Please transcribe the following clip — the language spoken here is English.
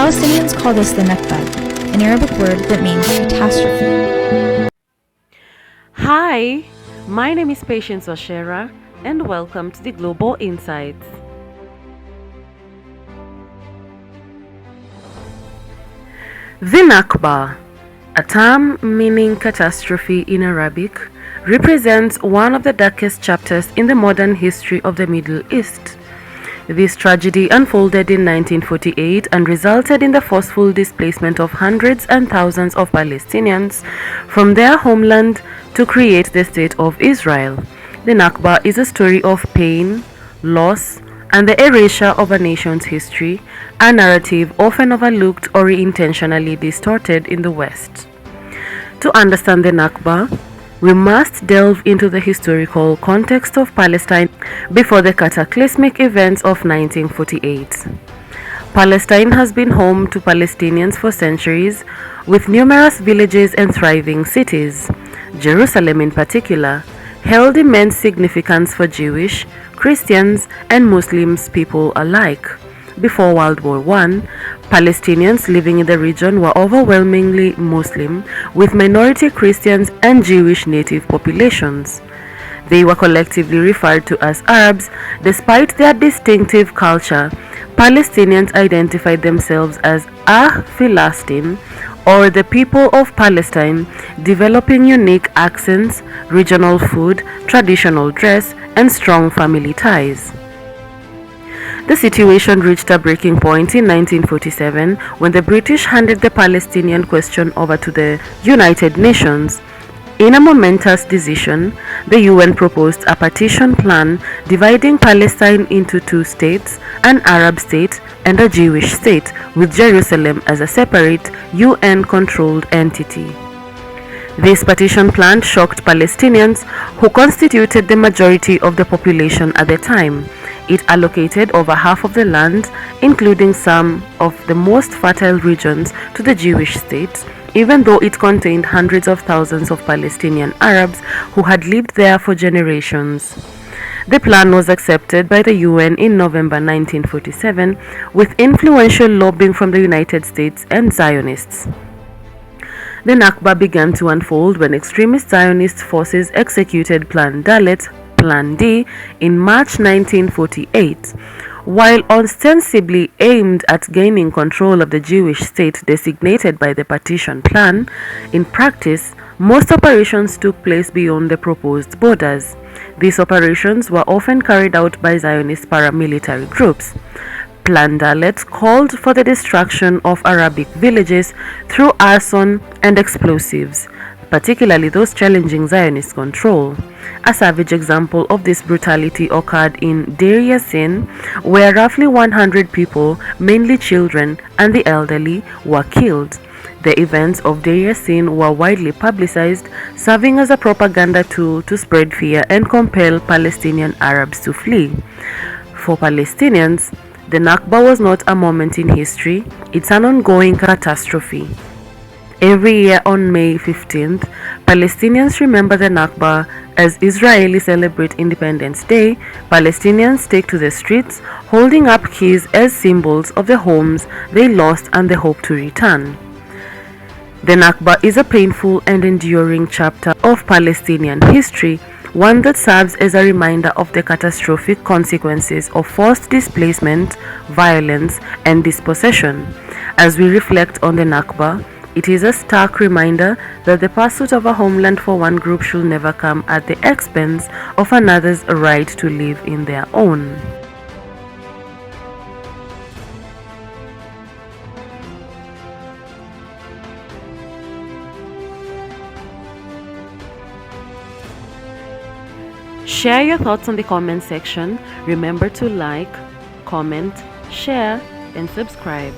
Palestinians call this the Nakba, an Arabic word that means catastrophe. Hi, my name is Patience Oshera, and welcome to the Global Insights. The Nakba, a term meaning catastrophe in Arabic, represents one of the darkest chapters in the modern history of the Middle East. This tragedy unfolded in 1948 and resulted in the forceful displacement of hundreds and thousands of Palestinians from their homeland to create the State of Israel. The Nakba is a story of pain, loss, and the erasure of a nation's history, a narrative often overlooked or intentionally distorted in the West. To understand the Nakba, we must delve into the historical context of Palestine before the cataclysmic events of 1948. Palestine has been home to Palestinians for centuries, with numerous villages and thriving cities. Jerusalem in particular held immense significance for Jewish, Christians, and Muslims people alike. Before World War I, Palestinians living in the region were overwhelmingly Muslim, with minority Christians and Jewish native populations. They were collectively referred to as Arabs. Despite their distinctive culture, Palestinians identified themselves as Philistine, or the people of Palestine, developing unique accents, regional food, traditional dress, and strong family ties. The situation reached a breaking point in 1947 when the British handed the Palestinian question over to the United Nations. In a momentous decision, the UN proposed a partition plan dividing Palestine into two states, an Arab state and a Jewish state, with Jerusalem as a separate UN-controlled entity. This partition plan shocked Palestinians, who constituted the majority of the population at the time. It allocated over half of the land, including some of the most fertile regions, to the Jewish state, even though it contained hundreds of thousands of Palestinian Arabs who had lived there for generations. The plan was accepted by the UN in November 1947, with influential lobbying from the United States and Zionists. The Nakba began to unfold when extremist Zionist forces executed Plan Dalet, Plan D, in March 1948. While ostensibly aimed at gaining control of the Jewish state designated by the partition plan, in practice, most operations took place beyond the proposed borders. These operations were often carried out by Zionist paramilitary groups. Plan Dalet called for the destruction of Arabic villages through arson and explosives, particularly those challenging Zionist control. A savage example of this brutality occurred in Deir Yassin, where roughly 100 people, mainly children and the elderly, were killed. The events of Deir Yassin were widely publicized, serving as a propaganda tool to spread fear and compel Palestinian Arabs to flee. For Palestinians, the Nakba was not a moment in history, it's an ongoing catastrophe. Every year on May 15th, Palestinians remember the Nakba. As Israelis celebrate Independence Day, Palestinians take to the streets, holding up keys as symbols of the homes they lost and the hope to return. The Nakba is a painful and enduring chapter of Palestinian history, one that serves as a reminder of the catastrophic consequences of forced displacement, violence, and dispossession. As we reflect on the Nakba, it is a stark reminder that the pursuit of a homeland for one group should never come at the expense of another's right to live in their own. Share your thoughts on the comment section. Remember to like, comment, share, and subscribe.